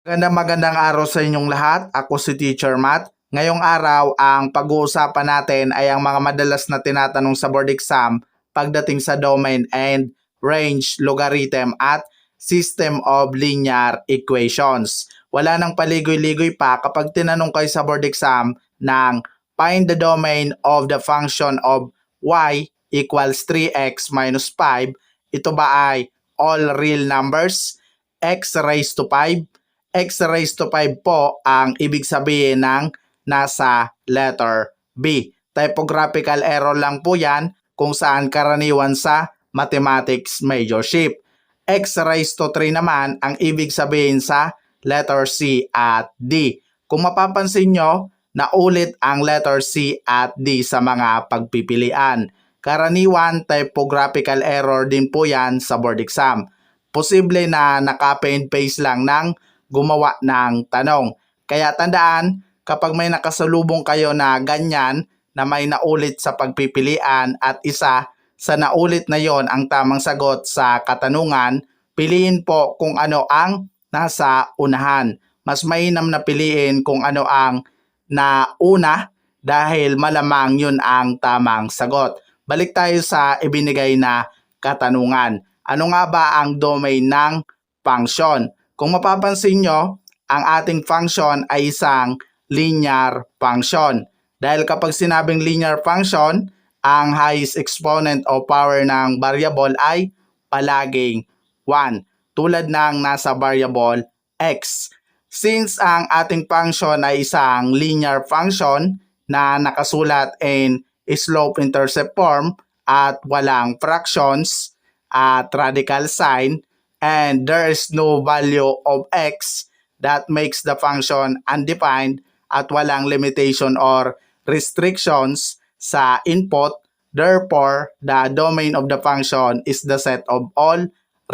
Magandang araw sa inyong lahat. Ako si Teacher Matt. Ngayong araw, ang pag-uusapan natin ay ang mga madalas na tinatanong sa board exam pagdating sa domain and range, logarithm at system of linear equations. Wala nang paligoy-ligoy pa kapag tinanong kayo sa board exam ng find the domain of the function of y equals 3x minus 5. Ito ba ay all real numbers? X raised to 5? X raised to 5 po ang ibig sabihin ng nasa letter B. Typographical error lang po yan kung saan karaniwan sa mathematics majorship. X raised to 3 naman ang ibig sabihin sa letter C at D. Kung mapapansin nyo, naulit ang letter C at D sa mga pagpipilian. Karaniwan typographical error din po yan sa board exam. Posible na naka-copy and paste lang ng gumawa ng tanong. Kaya tandaan, kapag may nakasalubong kayo na ganyan na may naulit sa pagpipilian at isa sa naulit na yon ang tamang sagot sa katanungan, piliin po kung ano ang nasa unahan. Mas mainam na piliin kung ano ang nauna dahil malamang yun ang tamang sagot. Balik tayo sa ibinigay na katanungan. Ano nga ba ang domain ng function? Kung mapapansin nyo, ang ating function ay isang linear function. Dahil kapag sinabing linear function, ang highest exponent o power ng variable ay palaging 1, tulad ng nasa variable x. Since ang ating function ay isang linear function na nakasulat in slope-intercept form at walang fractions at radical sign, and there is no value of x, that makes the function undefined at walang limitation or restrictions sa input. Therefore, the domain of the function is the set of all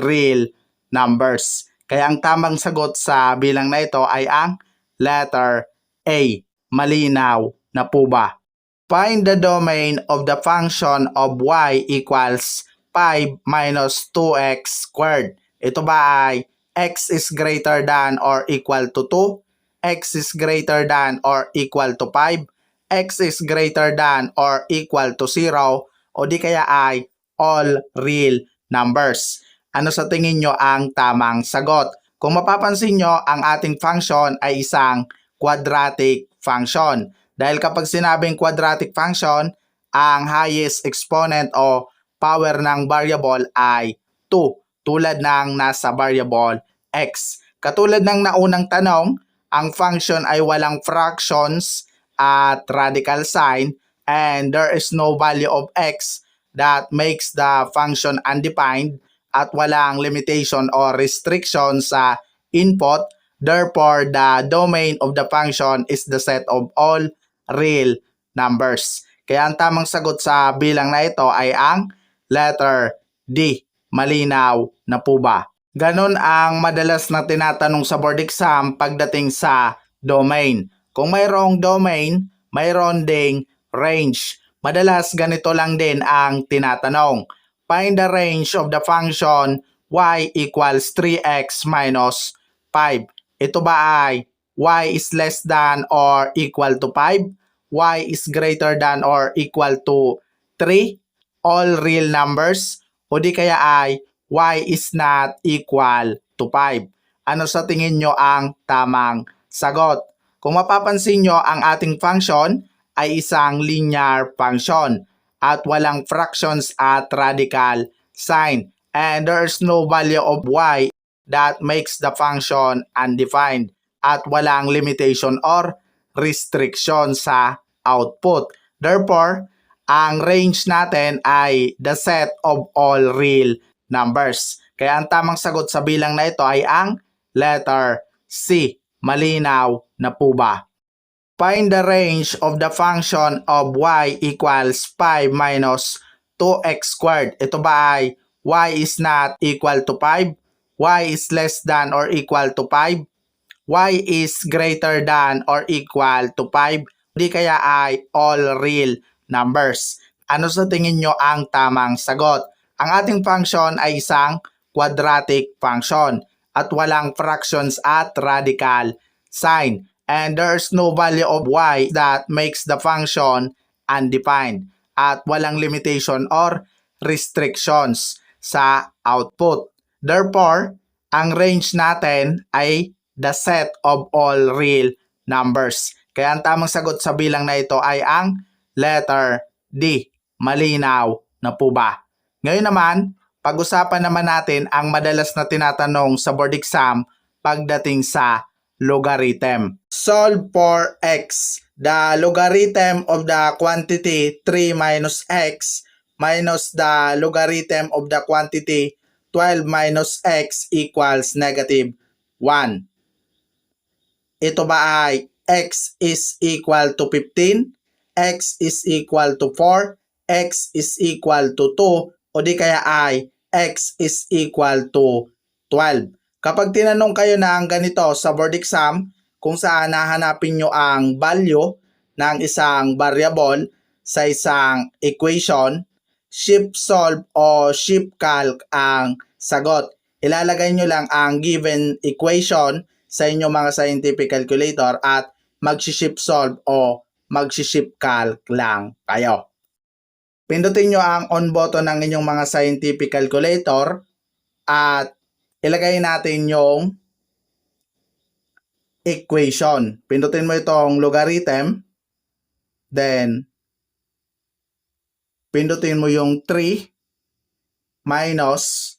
real numbers. Kaya ang tamang sagot sa bilang na ito ay ang letter A. Malinaw na po ba? Find the domain of the function of y equals 5 minus 2x squared. Ito ba ay x is greater than or equal to 2, x is greater than or equal to 5, x is greater than or equal to 0, o di kaya ay all real numbers? Ano sa tingin nyo ang tamang sagot? Kung mapapansin nyo, ang ating function ay isang quadratic function. Dahil kapag sinabing quadratic function, ang highest exponent o power ng variable ay 2. Tulad ng nasa variable x. Katulad ng naunang tanong, ang function ay walang fractions at radical sign and there is no value of x, that makes the function undefined at walang limitation or restriction sa input. Therefore, the domain of the function is the set of all real numbers. Kaya ang tamang sagot sa bilang na ito ay ang letter D. Malinaw na po ba? Ganon ang madalas na tinatanong sa board exam pagdating sa domain. Kung mayroong domain, mayroon ding range. Madalas ganito lang din ang tinatanong. Find the range of the function y equals 3x minus 5. Ito ba ay y is less than or equal to 5? Y is greater than or equal to 3? All real numbers? O di kaya ay y is not equal to 5. Ano sa tingin nyo ang tamang sagot? Kung mapapansin nyo, ang ating function ay isang linear function at walang fractions at radical sign. And there's no value of y, that makes the function undefined at walang limitation or restriction sa output. Therefore, ang range natin ay the set of all real numbers. Kaya ang tamang sagot sa bilang na ito ay ang letter C. Malinaw na po ba? Find the range of the function of y equals 5 minus 2x squared. Ito ba ay y is not equal to 5? Y is less than or equal to 5? Y is greater than or equal to 5? Di kaya ay all real numbers. Ano sa tingin nyo ang tamang sagot? Ang ating function ay isang quadratic function at walang fractions at radical sign. And there's no value of y that makes the function undefined at walang limitation or restrictions sa output. Therefore, ang range natin ay the set of all real numbers. Kaya ang tamang sagot sa bilang na ito ay ang letter D. Malinaw na po ba? Ngayon naman, pag-usapan naman natin ang madalas na tinatanong sa board exam pagdating sa logarithm. Solve for x. The logarithm of the quantity 3 minus x minus the logarithm of the quantity 12 minus x equals negative 1. Ito ba ay x is equal to 15, x is equal to 4, x is equal to 2, o di kaya ay x is equal to 12. Kapag tinanong kayo ng ganito sa board exam, kung saan hahanapin nyo ang value ng isang variable sa isang equation, shift solve o shift calc ang sagot. Ilalagay nyo lang ang given equation sa inyong mga scientific calculator at mag-shift solve o mag-shift calc lang kayo. Pindutin nyo ang on button ng inyong mga scientific calculator at ilagay natin yung equation. Pindutin mo itong logarithm, then pindutin mo yung 3 minus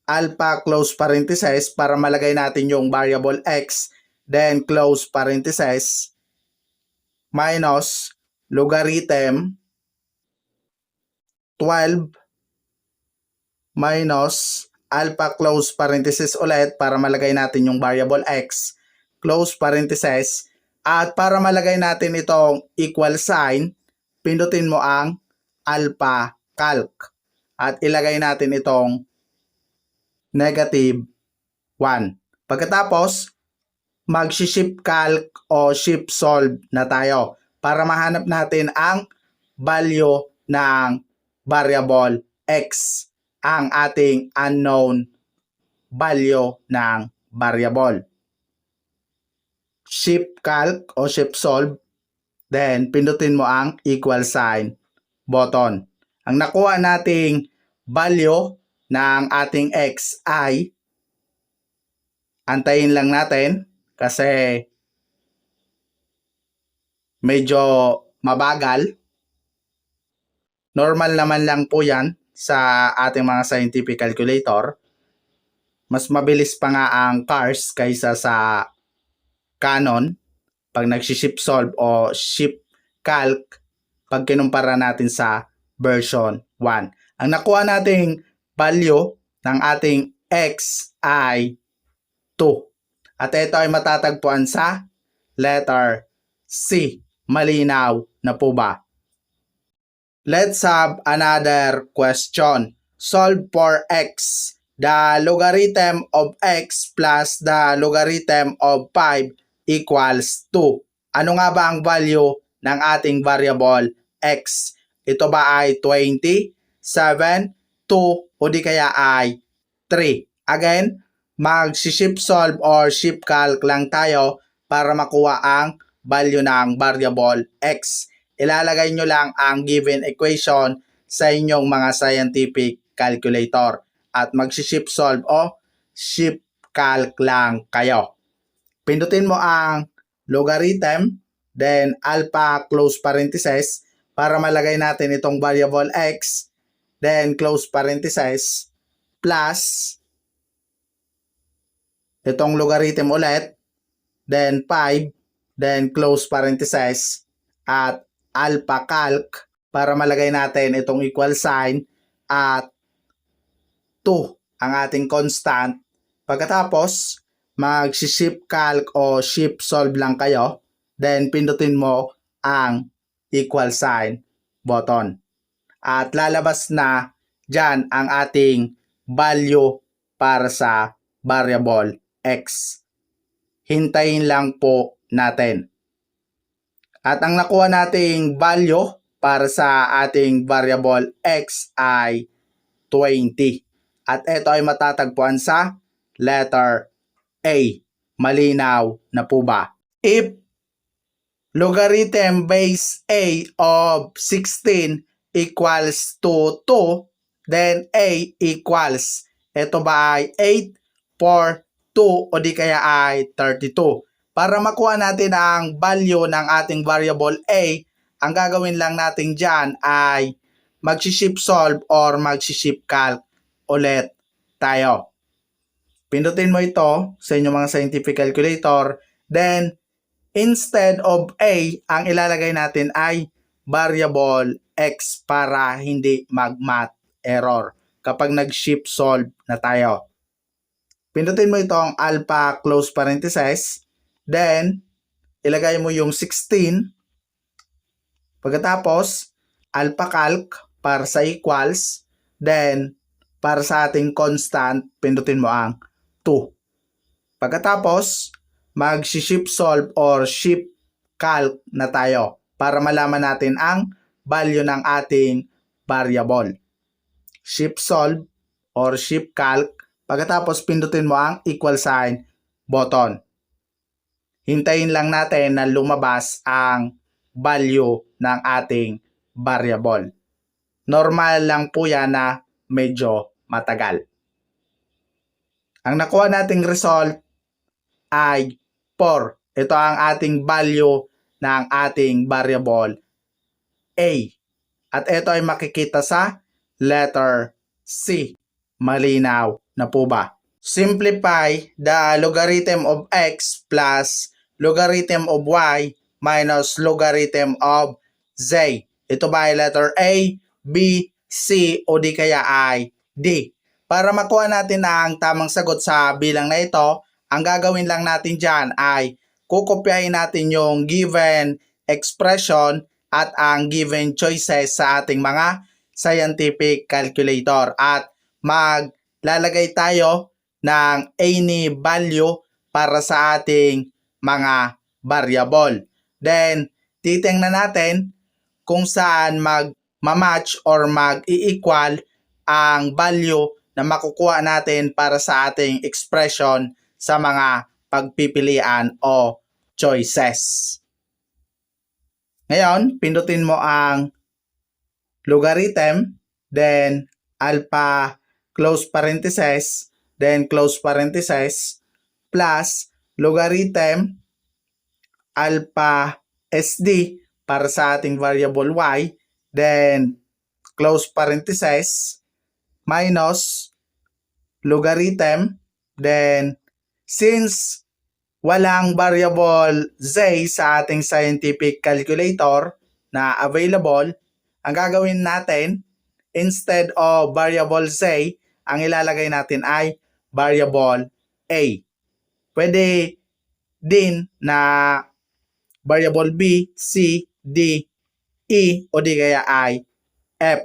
alpha close parenthesis para malagay natin yung variable x, then close parenthesis minus logarithm 12 minus alpha close parenthesis ulit para malagay natin yung variable x, close parenthesis, at para malagay natin itong equal sign, pindutin mo ang alpha calc at ilagay natin itong negative 1. Pagkatapos, mag-shift calc o shift solve na tayo para mahanap natin ang value ng variable x, ang ating unknown value ng variable. Shift calc o shift solve, then pindutin mo ang equal sign button. Ang nakuha nating value ng ating x ay, antayin lang natin kasi medyo mabagal. Normal naman lang po yan sa ating mga scientific calculator. Mas mabilis pa nga ang cars kaysa sa Canon pag nag-shift solve o shift calc pag kinumpara natin sa version 1. Ang nakuha nating value ng ating x ay 2. At ito ay matatagpuan sa letter C. Malinaw na po ba? Let's have another question. Solve for x. The logarithm of x plus the logarithm of 5 equals 2. Ano nga ba ang value ng ating variable x? Ito ba ay 20, 7, 2, o di kaya ay 3? Again, mag-shift solve or shift calc lang tayo para makuha ang value ng variable x. Ilalagay nyo lang ang given equation sa inyong mga scientific calculator at mag-shift solve o shift calc lang kayo. Pindutin mo ang logarithm, then alpha close parenthesis para malagay natin itong variable x, then close parenthesis plus itong logarithm ulit, then 5, then close parenthesis at alpha calc para malagay natin itong equal sign at 2 ang ating constant. Pagkatapos, mag-shift calc o shift solve lang kayo, then pindutin mo ang equal sign button. At lalabas na dyan ang ating value para sa variable x. Hintayin lang po natin. At ang nakuha nating value para sa ating variable x ay 20. At ito ay matatagpuan sa letter A. Malinaw na po ba? If logarithm base A of 16 equals to 2, then A equals, ito ba ay 8, 4, 2 o di kaya ay 32. Para makuha natin ang value ng ating variable A, ang gagawin lang natin dyan ay mag-shift solve or mag-shift calc ulit tayo. Pindutin mo ito sa inyong mga scientific calculator, then instead of A, ang ilalagay natin ay variable X para hindi mag-math error kapag nag-shift solve na tayo. Pindutin mo itong alpha close parenthesis, then ilagay mo yung 16, pagkatapos alpha calc para sa equals, then para sa ating constant, pindutin mo ang 2. Pagkatapos, mag-shift solve or shift calc na tayo para malaman natin ang value ng ating variable. Shift solve or shift calc, pagkatapos pindutin mo ang equal sign button. Hintayin lang natin na lumabas ang value ng ating variable. Normal lang po yan na medyo matagal. Ang nakuha nating result ay 4. Ito ang ating value ng ating variable A. At ito ay makikita sa letter C. Malinaw na po ba? Simplify the logarithm of x plus logarithm of y minus logarithm of z. Ito ba ay letter A, B, C o di kaya ay D? Para makuha natin ang tamang sagot sa bilang na ito, ang gagawin lang natin dyan ay kukopyahin natin yung given expression at ang given choices sa ating mga scientific calculator at maglalagay tayo ng any value para sa ating mga variable. Then, titingnan natin kung saan mag-match or mag-i-equal ang value na makukuha natin para sa ating expression sa mga pagpipilian o choices. Ngayon, pindutin mo ang logarithm, then alpha close parenthesis, then close parenthesis, plus logarithm alpha SD para sa ating variable y, then close parenthesis, minus logarithm, then since walang variable z sa ating scientific calculator na available, ang gagawin natin, instead of variable z, ang ilalagay natin ay variable a. Pwede din na variable b, c, d, e o di kaya ay f.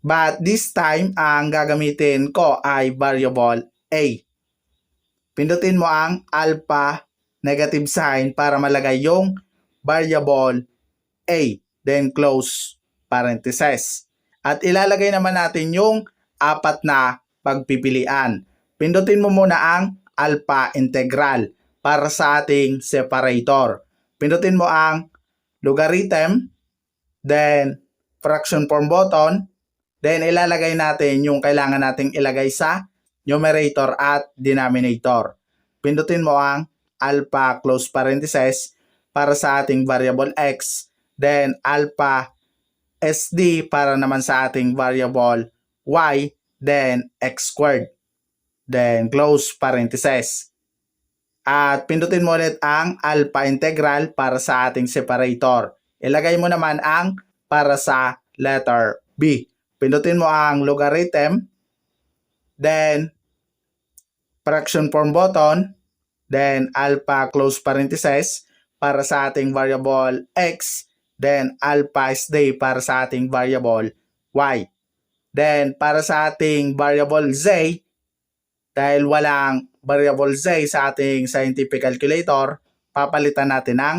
But this time, ang gagamitin ko ay variable a. Pindutin mo ang alpha negative sign para malagay yung variable a. Then close parenthesis. At ilalagay naman natin yung apat na pagpipilian. Pindutin mo muna ang alpha integral para sa ating separator. Pindutin mo ang logarithm, then fraction form button, then ilalagay natin yung kailangan nating ilagay sa numerator at denominator. Pindutin mo ang alpha close parenthesis para sa ating variable x, then alpha SD para naman sa ating variable y, then x squared, then close parenthesis. At pindutin mo ulit ang alpha integral para sa ating separator. Ilagay mo naman ang para sa letter B. Pindutin mo ang logarithm, then fraction form button, then alpha close parenthesis para sa ating variable x, then alpha SD para sa ating variable y. Then para sa ating variable z, dahil walang variable z sa ating scientific calculator, papalitan natin ang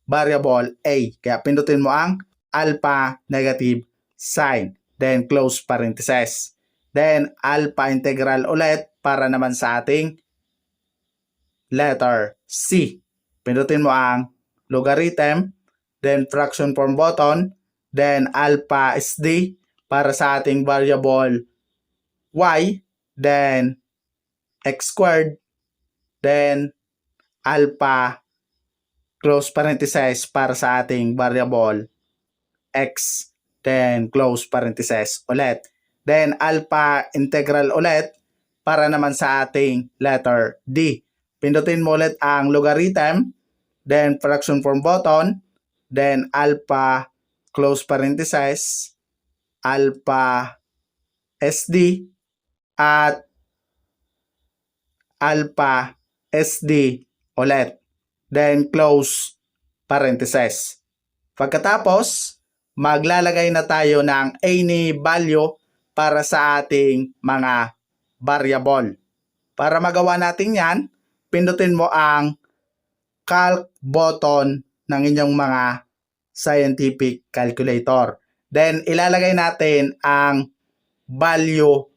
variable a. Kaya pindutin mo ang alpha negative sign, then close parenthesis, then alpha integral ulit para naman sa ating letter C. Pindutin mo ang logarithm, then fraction form button, then alpha SD para sa ating variable y, then x squared, then alpha close parenthesis para sa ating variable x, then close parenthesis ulit. Then alpha integral ulit para naman sa ating letter D. Pindutin mo ulit ang logarithm, then fraction form button, then alpha close parenthesis, alpha SD, at alpha SD ulit. Then close parenthesis. Pagkatapos, maglalagay na tayo ng any value para sa ating mga variable. Para magawa natin yan, pindutin mo ang calc button ng inyong mga scientific calculator. Then, ilalagay natin ang value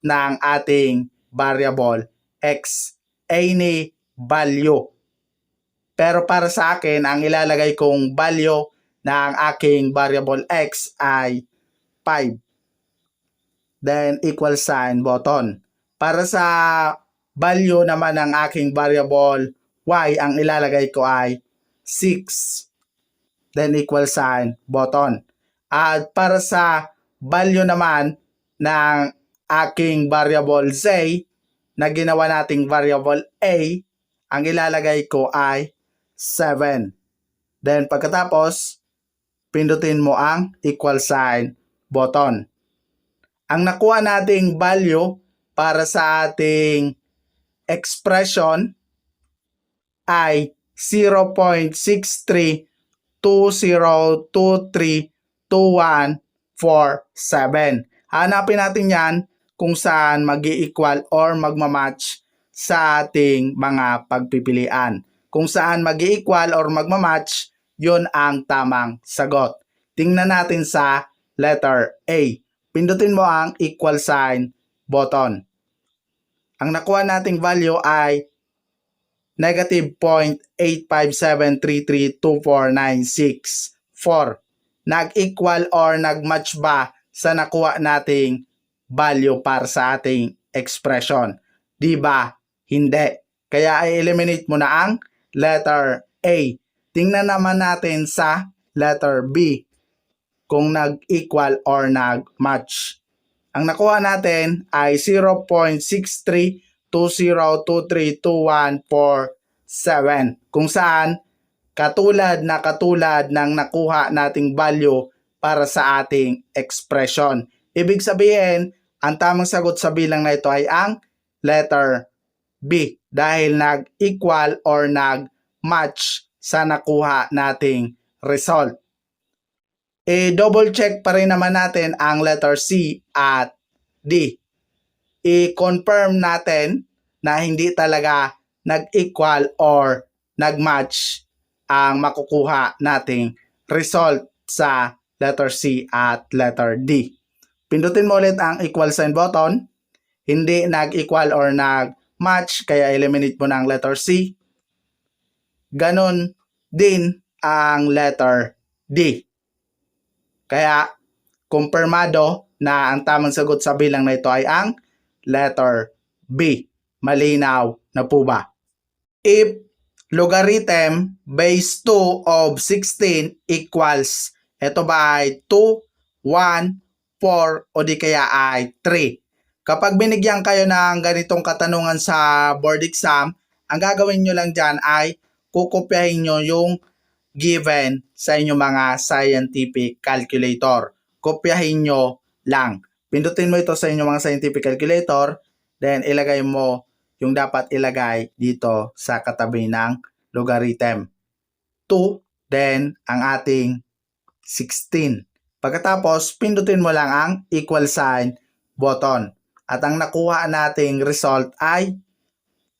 ng ating variable x, any value. Pero para sa akin, ang ilalagay kong value ng aking variable x ay 5. Then, equal sign button. Para sa value naman ng aking variable y, ang ilalagay ko ay 6. Then, equal sign button. At para sa value naman ng aking variable z na ginawa nating variable a, ang ilalagay ko ay 7. Then, pagkatapos, pindutin mo ang equal sign button. Ang nakuha nating value para sa ating expression ay 0.6320232147. Hanapin natin yan kung saan mag-i-equal or magmamatch sa ating mga pagpipilian. Kung saan mag-i-equal or magmamatch, yun ang tamang sagot. Tingnan natin sa letter A. Pindutin mo ang equal sign button. Ang nakuha nating value ay negative 0.857332496.4. Nag-equal or nag-match ba sa nakuha nating value para sa ating expression? Di ba? Hindi. Kaya i-eliminate mo na ang letter A. Tingnan naman natin sa letter B kung nag-equal or nag-match. Ang nakuha natin ay 0.6320232147 kung saan katulad ng nakuha nating value para sa ating expression. Ibig sabihin, ang tamang sagot sa bilang na ito ay ang letter B dahil nag-equal or nag-match sa nakuha nating result. I-double check pa rin naman natin ang letter C at D. I-confirm natin na hindi talaga nag-equal or nag-match ang makukuha nating result sa letter C at letter D. Pindutin mo ulit ang equal sign button. Hindi nag-equal or nag-match, kaya eliminate mo na ang letter C. Ganon din ang letter D. Kaya, kumpirmado na ang tamang sagot sa bilang na ito ay ang letter B. Malinaw na po ba? If logarithm base 2 of 16 equals, ito ba ay 2, 1, 4 o di kaya ay 3? Kapag binigyan kayo ng ganitong katanungan sa board exam, ang gagawin nyo lang dyan ay kukopyahin nyo yung given sa inyong mga scientific calculator. Kopyahin nyo lang. Pindutin mo ito sa inyong mga scientific calculator, then ilagay mo yung dapat ilagay dito sa katabi ng logarithm. 2, then ang ating 16. Pagkatapos, pindutin mo lang ang equal sign button. At ang nakuha nating result ay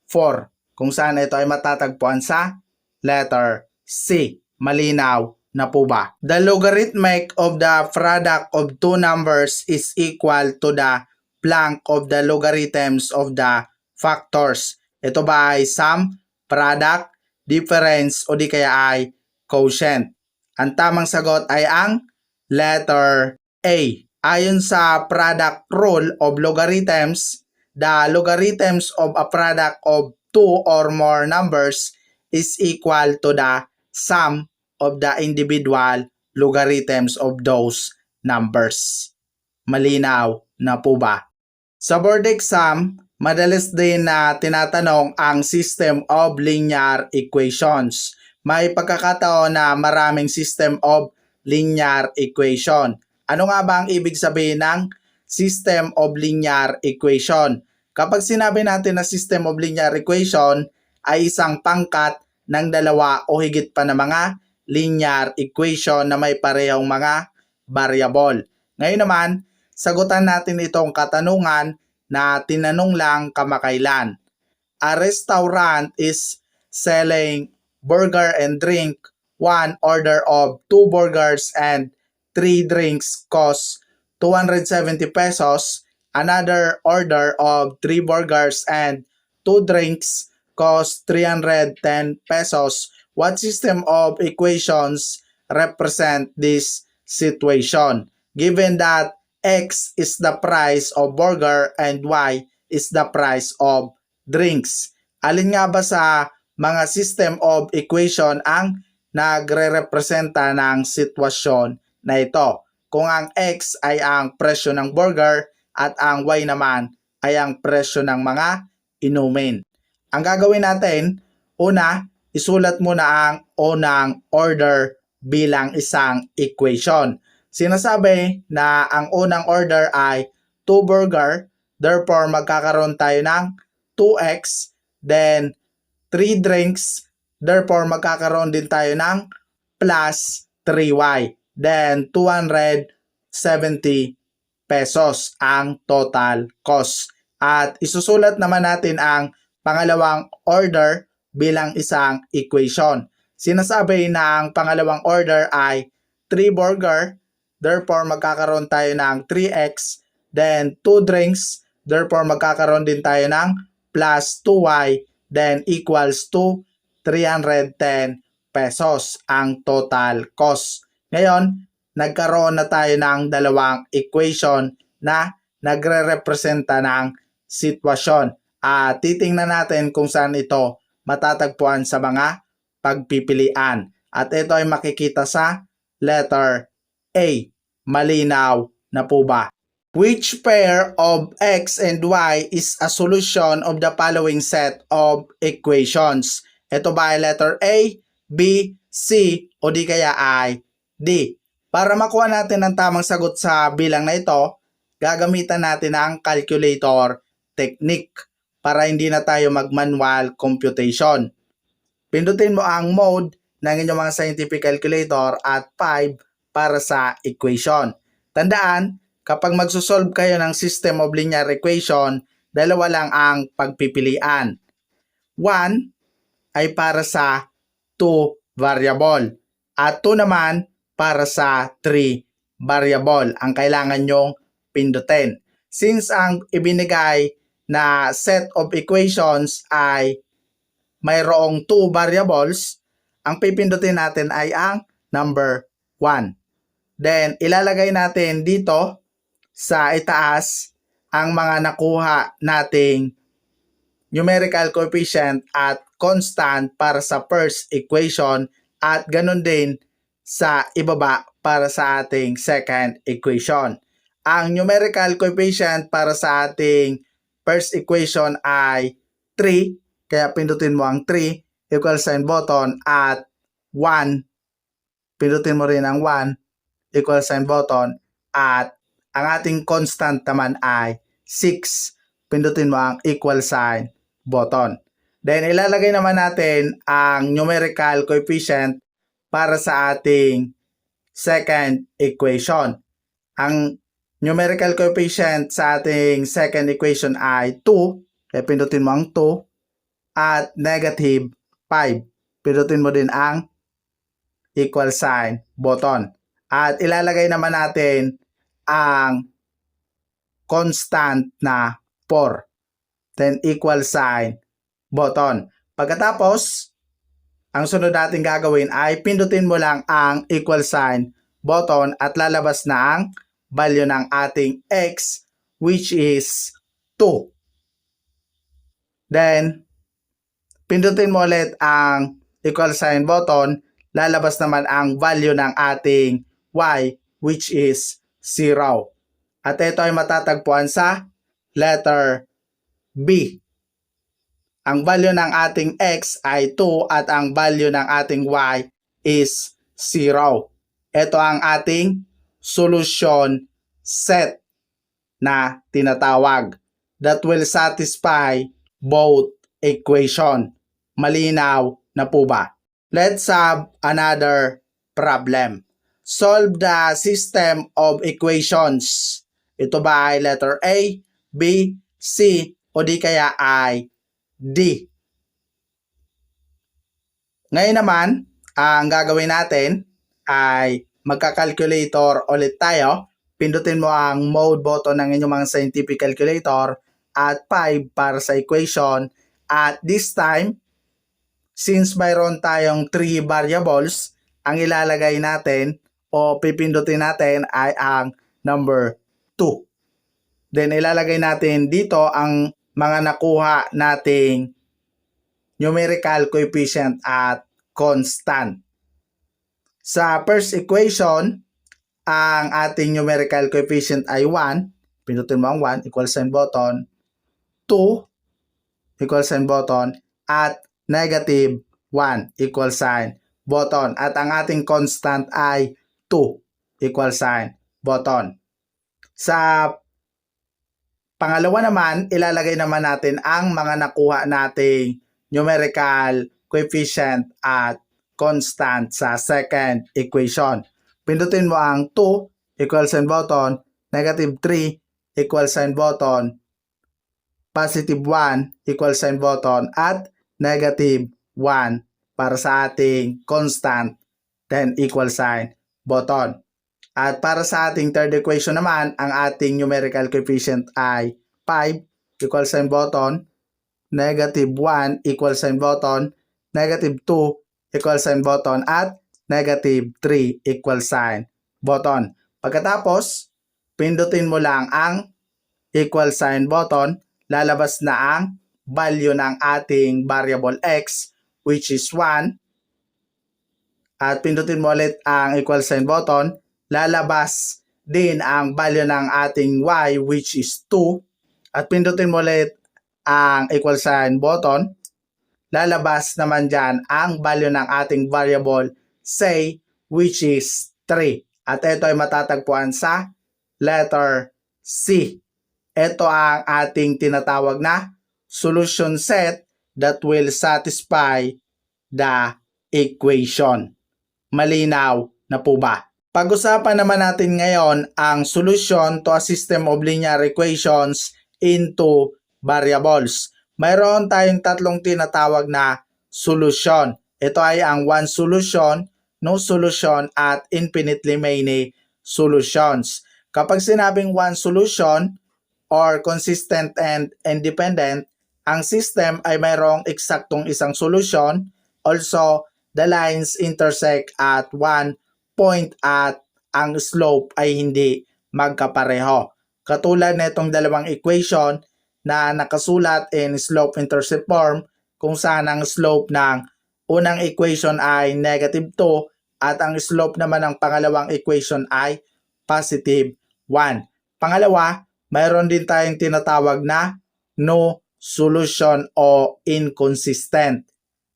4, kung saan ito ay matatagpuan sa letter C. Malinaw na po ba? The logarithmic of the product of two numbers is equal to the blank of the logarithms of the factors. Ito ba ay sum product, difference, o di kaya ay quotient. Ang tamang sagot ay ang letter A. Ayon sa product rule of logarithms, the logarithms of a product of two or more numbers is equal to the sum of the individual logarithms of those numbers. Malinaw na po ba? Sa board exam, madalas din na tinatanong ang system of linear equations. May pagkakataon na maraming system of linear equation. Ano nga ba ang ibig sabihin ng system of linear equation? Kapag sinabi natin na system of linear equation ay isang pangkat ng dalawa o higit pa na mga linear equation na may parehong mga variable. Ngayon naman, sagutan natin itong katanungan na tinanong lang kamakailan. A restaurant is selling burger and drink. One order of 2 burgers and 3 drinks costs 270 pesos. Another order of 3 burgers and 2 drinks costs 310 pesos. What system of equations represent this situation? Given that X is the price of burger and Y is the price of drinks. Alin nga ba sa mga system of equation ang nagre-representa ng sitwasyon na ito? Kung ang X ay ang presyo ng burger at ang Y naman ay ang presyo ng mga inumin. Ang gagawin natin, una, isulat muna ang unang order bilang isang equation. Sinasabi na ang unang order ay 2 burger, therefore magkakaroon tayo ng 2x, then 3 drinks, therefore magkakaroon din tayo ng plus 3y, then 270 pesos ang total cost. At isusulat naman natin ang pangalawang order bilang isang equation. Sinasabi na ang pangalawang order ay 3 burger, therefore magkakaroon tayo ng 3x, then 2 drinks, therefore magkakaroon din tayo ng plus 2y, then equals to 310 pesos ang total cost. Ngayon, nagkaroon na tayo ng dalawang equation na nagre-representa ng sitwasyon. At titingnan natin kung saan ito matatagpuan sa mga pagpipilian. At ito ay makikita sa letter A. Malinaw na po ba? Which pair of X and Y is a solution of the following set of equations? Ito ba ay letter A, B, C, o di kaya ay D? Para makuha natin ang tamang sagot sa bilang na ito, gagamitan natin ang calculator technique para hindi na tayo mag-manual computation. Pindutin mo ang mode ng inyong mga scientific calculator at 5 para sa equation. Tandaan, kapag magsosolve kayo ng system of linear equation, dalawa lang ang pagpipilian. 1 ay para sa 2 variable at 2 naman para sa 3 variable ang kailangan nyong pindutin. Since ang ibinigay na set of equations ay mayroong 2 variables, ang pipindutin natin ay ang number 1. Then, ilalagay natin dito sa itaas ang mga nakuha nating numerical coefficient at constant para sa first equation at ganun din sa ibaba para sa ating second equation. Ang numerical coefficient para sa ating first equation ay 3, kaya pindutin mo ang 3, equal sign button, at 1, pindutin mo rin ang 1, equal sign button, at ang ating constant naman ay 6, pindutin mo ang equal sign button. Then ilalagay naman natin ang numerical coefficient para sa ating second equation. Ang numerical coefficient sa ating second equation ay 2, kaya pindutin mo ang 2, at negative 5. Pindutin mo din ang equal sign button. At ilalagay naman natin ang constant na 4. Then equal sign button. Pagkatapos, ang sunod natin gagawin ay pindutin mo lang ang equal sign button at lalabas na ang value ng ating x, which is 2. Then, pindutin mo ulit ang equal sign button, lalabas naman ang value ng ating y, which is 0. At ito ay matatagpuan sa letter B. Ang value ng ating x ay 2 at ang value ng ating y is 0. Ito ang ating solution set na tinatawag that will satisfy both equation. Malinaw na po ba? Let's have another problem. Solve the system of equations. Ito ba ay letter A, B, C, o di kaya ay D? Ngayon naman, ang gagawin natin ay magka-calculator ulit tayo. Pindutin mo ang mode button ng inyong mga scientific calculator at 5 para sa equation. At this time, since mayroon tayong 3 variables, ang ilalagay natin o pipindutin natin ay ang number 2. Then ilalagay natin dito ang mga nakuha nating numerical coefficient at constant. Sa first equation, ang ating numerical coefficient ay 1. Pindutin mo ang 1, equal sign button. 2, equal sign button. At negative 1, equal sign button. At ang ating constant ay 2, equal sign button. Sa pangalawa naman, ilalagay naman natin ang mga nakuha nating numerical coefficient at constant sa second equation. Pindutin mo ang 2, equal sign button, negative 3, equal sign button, positive 1, equal sign button, at negative 1 para sa ating constant, then equal sign button. At para sa ating third equation naman, ang ating numerical coefficient ay 5, equal sign button, negative 1, equal sign button, negative 2, equal sign button, at negative 3, equal sign button. Pagkatapos, pindutin mo lang ang equal sign button, lalabas na ang value ng ating variable x, which is 1. At pindutin mo ulit ang equal sign button, lalabas din ang value ng ating y, which is 2. At pindutin mo ulit ang equal sign button, lalabas naman dyan ang value ng ating variable say, which is 3. At ito ay matatagpuan sa letter C. Ito ang ating tinatawag na solution set that will satisfy the equation. Malinaw na po ba? Pag-usapan naman natin ngayon ang solution to a system of linear equations into variables. Mayroon tayong tatlong tinatawag na solution. Ito ay ang one solution, no solution, at infinitely many solutions. Kapag sinabing one solution or consistent and independent, ang system ay mayroong eksaktong isang solution. Also, the lines intersect at one point at ang slope ay hindi magkapareho. Katulad na itong dalawang equation na nakasulat in slope-intercept form kung saan ang slope ng unang equation ay negative 2 at ang slope naman ng pangalawang equation ay positive 1. Pangalawa, mayroon din tayong tinatawag na no solution o inconsistent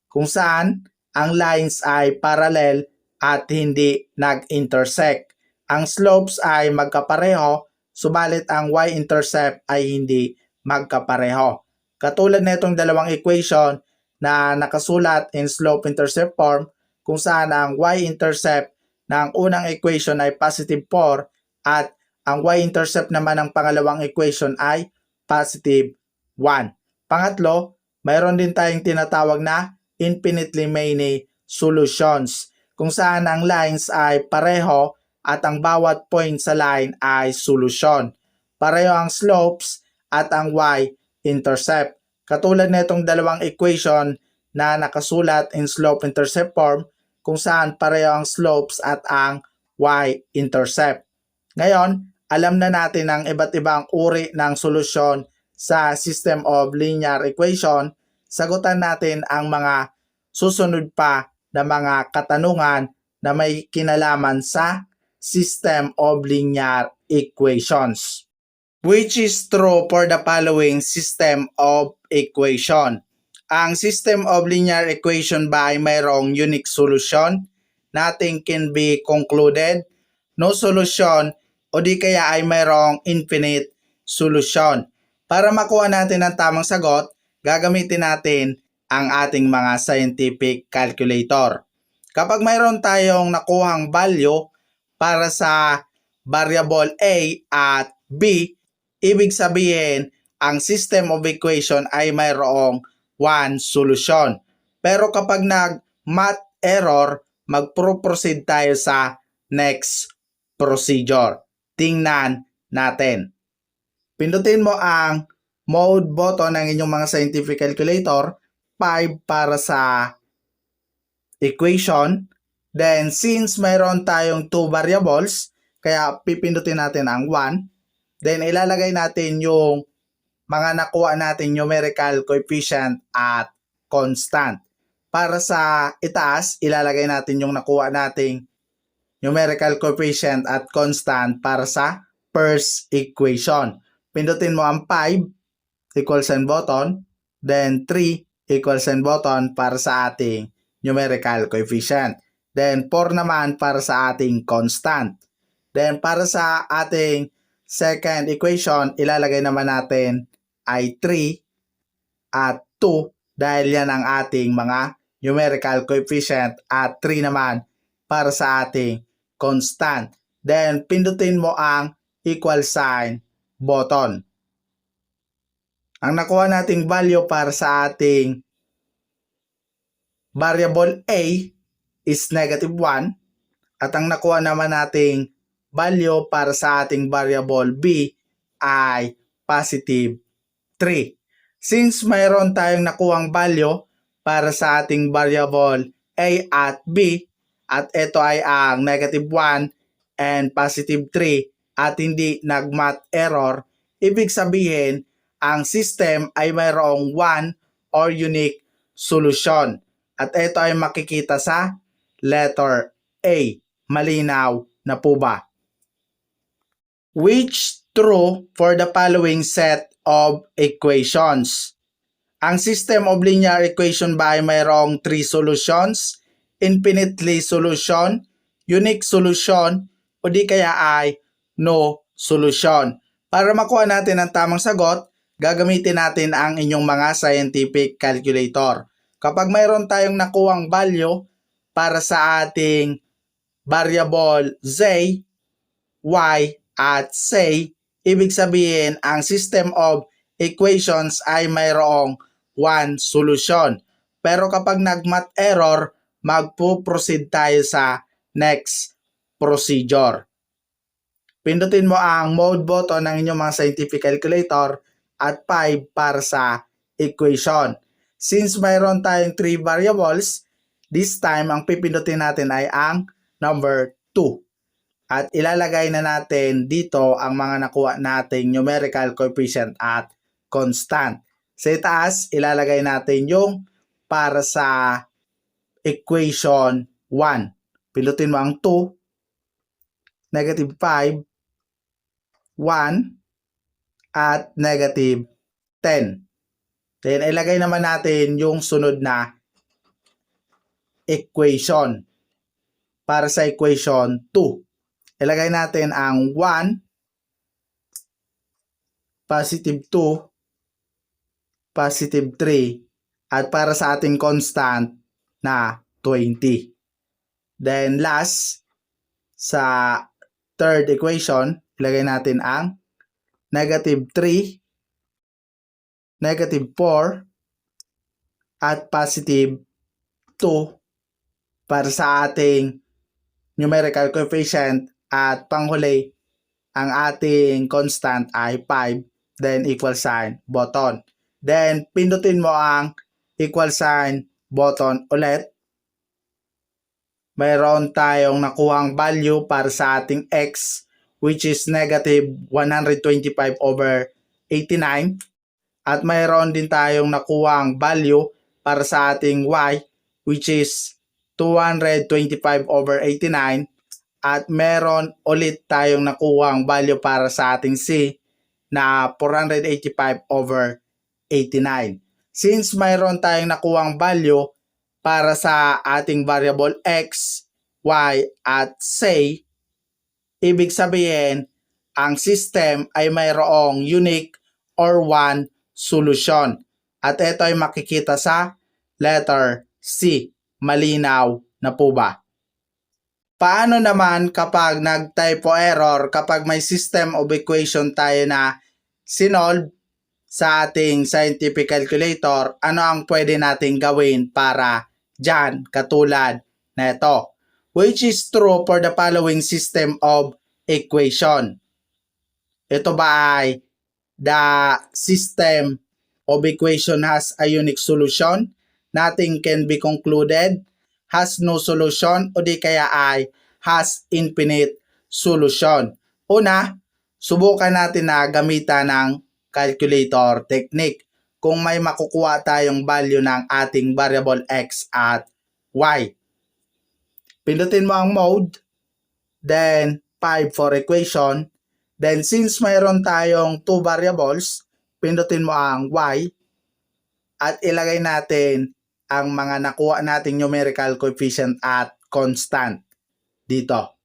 kung saan ang lines ay parallel at hindi nag-intersect. Ang slopes ay magkapareho, subalit ang y-intercept ay hindi magkapareho. Katulad na itong dalawang equation na nakasulat in slope-intercept form kung saan ang y-intercept ng unang equation ay positive 4 at ang y-intercept naman ng pangalawang equation ay positive 1. Pangatlo, mayroon din tayong tinatawag na infinitely many solutions kung saan ang lines ay pareho at ang bawat point sa line ay solusyon. Pareho ang slopes at ang y-intercept. Katulad na itong dalawang equation na nakasulat in slope-intercept form kung saan pareho ang slopes at ang y-intercept. Ngayon, alam na natin ang iba't ibang uri ng solusyon sa system of linear equation. Sagutan natin ang mga susunod pa na mga katanungan na may kinalaman sa system of linear equations. Which is true for the following system of equation? Ang system of linear equation ba ay mayroong unique solution? Nothing can be concluded? No solution? O di kaya ay mayroong infinite solution? Para makuha natin ang tamang sagot, gagamitin natin ang ating mga scientific calculator. Kapag mayroon tayong nakuhang value para sa variable A at B, ibig sabihin, ang system of equation ay mayroong one solution. Pero kapag nag-math error, mag-proceed tayo sa next procedure. Tingnan natin. Pindutin mo ang mode button ng inyong mga scientific calculator, 5 para sa equation. Then, since mayroon tayong 2 variables, kaya pipindutin natin ang 1. Then, ilalagay natin yung mga nakuha natin numerical coefficient at constant. Para sa itaas, ilalagay natin yung nakuha nating numerical coefficient at constant para sa first equation. Pindutin mo ang 5 equal sign button, then 3 equal sign button para sa ating numerical coefficient. Then 4 naman para sa ating constant. Then para sa ating second equation, ilalagay naman natin ay 3 at 2 dahil yan ang ating mga numerical coefficient at 3 naman para sa ating constant. Then pindutin mo ang equal sign button. Ang nakuha nating value para sa ating variable A is negative 1 at ang nakuha naman nating value para sa ating variable B ay positive 3. Since mayroon tayong nakuhang value para sa ating variable A at B at ito ay ang negative 1 and positive 3 at hindi nag-math error, ibig sabihin ang system ay mayroong one or unique solution. At ito ay makikita sa letter A. Malinaw na po ba? Which true for the following set of equations? Ang system of linear equation ba ay mayroong 3 solutions, infinitely solution, unique solution, o di kaya ay no solution? Para makuha natin ang tamang sagot, gagamitin natin ang inyong mga scientific calculator. Kapag mayroon tayong nakuhang value para sa ating variable Z, Y, at Z, ibig sabihin ang system of equations ay mayroong one solution. Pero kapag nag-math error, magpo-proceed tayo sa next procedure. Pindutin mo ang mode button ng inyong mga scientific calculator at 5 para sa equation. Since mayroon tayong 3 variables, this time ang pipindutin natin ay ang number 2. At ilalagay na natin dito ang mga nakuha nating numerical coefficient at constant. Sa itaas, ilalagay natin yung para sa equation 1. Pindutin mo ang 2, negative 5, 1, at negative 10. Then, ilagay naman natin yung sunod na equation. Para sa equation 2. Ilagay natin ang 1, positive 2, positive 3, at para sa ating constant na 20. Then, last, sa third equation, ilagay natin ang negative 3, negative 4, at positive 2 para sa ating numerical coefficient at panghuli, ang ating constant ay 5, then equal sign button. Then, pindutin mo ang equal sign button ulit. Mayroon tayong nakuhang value para sa ating x which is negative 125/89. At mayroon din tayong nakuhang value para sa ating y which is 225/89. At meron ulit tayong nakuhang value para sa ating c na 485/89. Since mayroon tayong nakuhang value para sa ating variable x, y, at z, ibig sabihin, ang system ay mayroong unique or one solution. At ito ay makikita sa letter C. Malinaw na po ba? Paano naman kapag nag-typo error, kapag may system of equation tayo na sinolve sa ating scientific calculator, ano ang pwede natin gawin para dyan, katulad na ito? Which is true for the following system of equation. Ito ba ay the system of equation has a unique solution? Nothing can be concluded? Has no solution? O di kaya ay has infinite solution? Una, subukan natin na gamitan ng calculator technique kung may makukuha tayong value ng ating variable x at y. Pindutin mo ang mode, then 5 for equation. Then since mayroon tayong 2 variables, pindutin mo ang y at ilagay natin ang mga nakuha nating numerical coefficient at constant dito.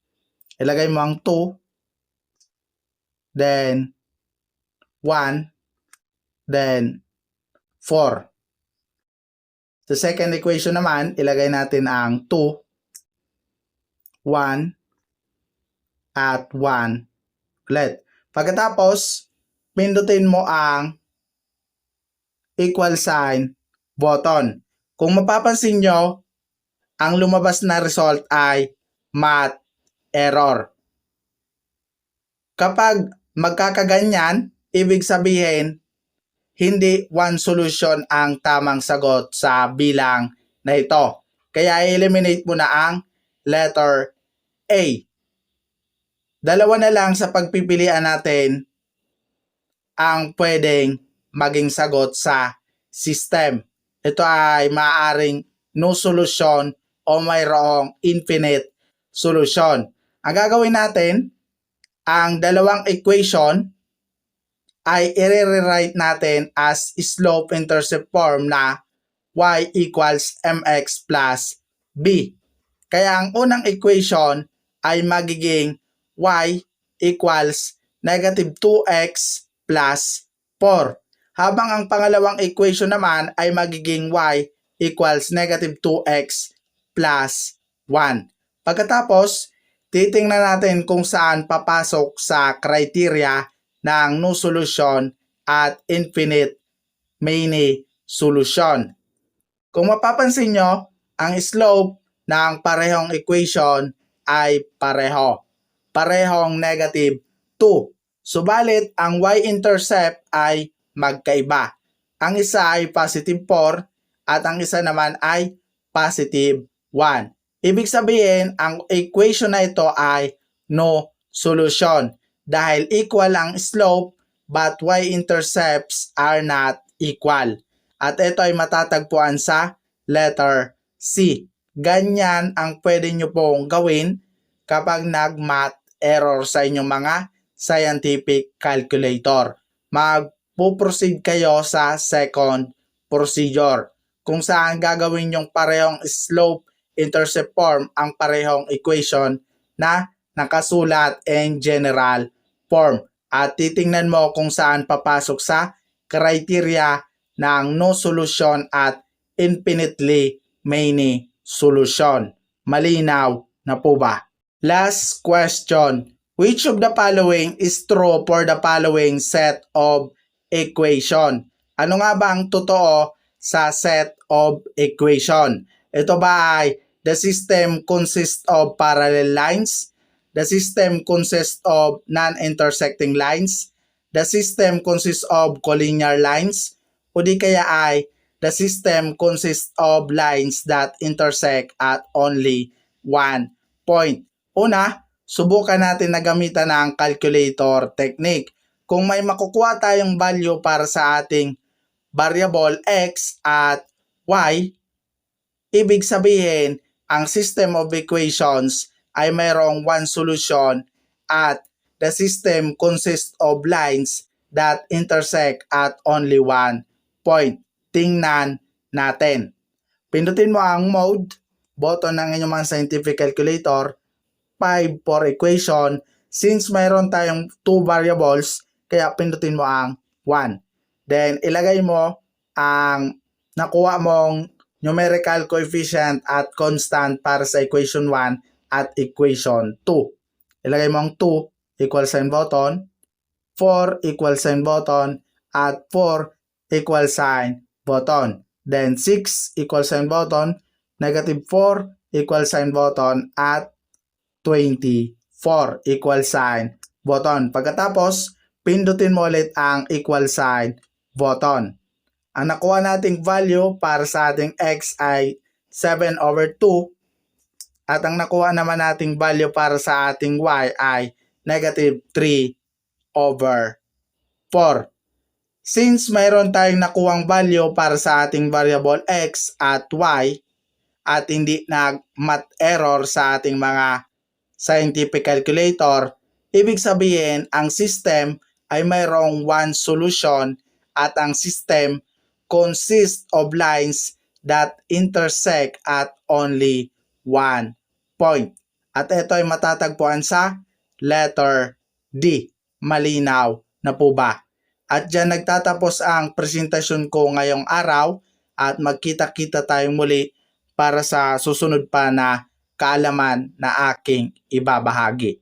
Ilagay mo ang 2, then 1, then 4. Sa second equation naman, ilagay natin ang 2, 1, at 1 ulit. Pagkatapos, pindutin mo ang equal sign button. Kung mapapansin nyo, ang lumabas na result ay math error. Kapag magkakaganyan, ibig sabihin, hindi one solution ang tamang sagot sa bilang na ito. Kaya eliminate mo na ang letter A. Dalawa na lang sa pagpipilian natin ang pwedeng maging sagot sa system. Ito ay maaaring no solution o mayroong infinite solution. Ang gagawin natin, ang dalawang equation ay i-rewrite natin as slope-intercept form na y equals mx plus b. Kaya ang unang equation ay magiging y equals negative 2x plus 4. Habang ang pangalawang equation naman ay magiging y equals negative 2x plus 1. Pagkatapos, titingnan natin kung saan papasok sa criteria ng no solution at infinite many solution. Kung mapapansin nyo, ang slope ng parehong equation ay pareho. Parehong negative 2. Subalit, ang y-intercept ay magkaiba. Ang isa ay positive 4 at ang isa naman ay positive 1. Ibig sabihin, ang equation na ito ay no solution dahil equal ang slope but y-intercepts are not equal. At ito ay matatagpuan sa letter C. Ganyan ang pwede nyo pong gawin kapag nag-math error sa inyong mga scientific calculator. Magpo-proceed kayo sa second procedure kung saan gagawin yung parehong slope-intercept form ang parehong equation na nakasulat in general form. At titingnan mo kung saan papasok sa criteria ng no solution at infinitely many solution. Malinaw na po ba? Last question. Which of the following is true for the following set of equation? Ano nga ba ang totoo sa set of equation? Ito ba ay the system consists of parallel lines? The system consists of non-intersecting lines? The system consists of collinear lines? O di kaya ay the system consists of lines that intersect at only one point. Una, subukan natin na gamitan ng calculator technique. Kung may makukuha tayong value para sa ating variable x at y, ibig sabihin, ang system of equations ay mayroong one solution at the system consists of lines that intersect at only one point. Tingnan natin. Pindutin mo ang mode button ng inyong mga scientific calculator, 5 for equation. Since mayroon tayong 2 variables, kaya pindutin mo ang 1. Then ilagay mo ang nakuha mong numerical coefficient at constant para sa equation 1 at equation 2. Ilagay mo ang 2 equal sign button, 4 equal sign button, at 4 equal sign button. Then 6 equal sign button, negative 4 equal sign button, at 24 equal sign button. Pagkatapos, pindutin mo ulit ang equal sign button. Ang nakuha nating value para sa ating x ay 7/2 at ang nakuha naman nating value para sa ating y ay negative 3/4. Since mayroon tayong nakuhang value para sa ating variable x at y at hindi nag-math error sa ating mga scientific calculator, ibig sabihin ang system ay mayroong one solution at ang system consists of lines that intersect at only one point. At ito ay matatagpuan sa letter D. Malinaw na po ba? At dyan nagtatapos ang presentasyon ko ngayong araw at magkita-kita tayong muli para sa susunod pa na kaalaman na aking ibabahagi.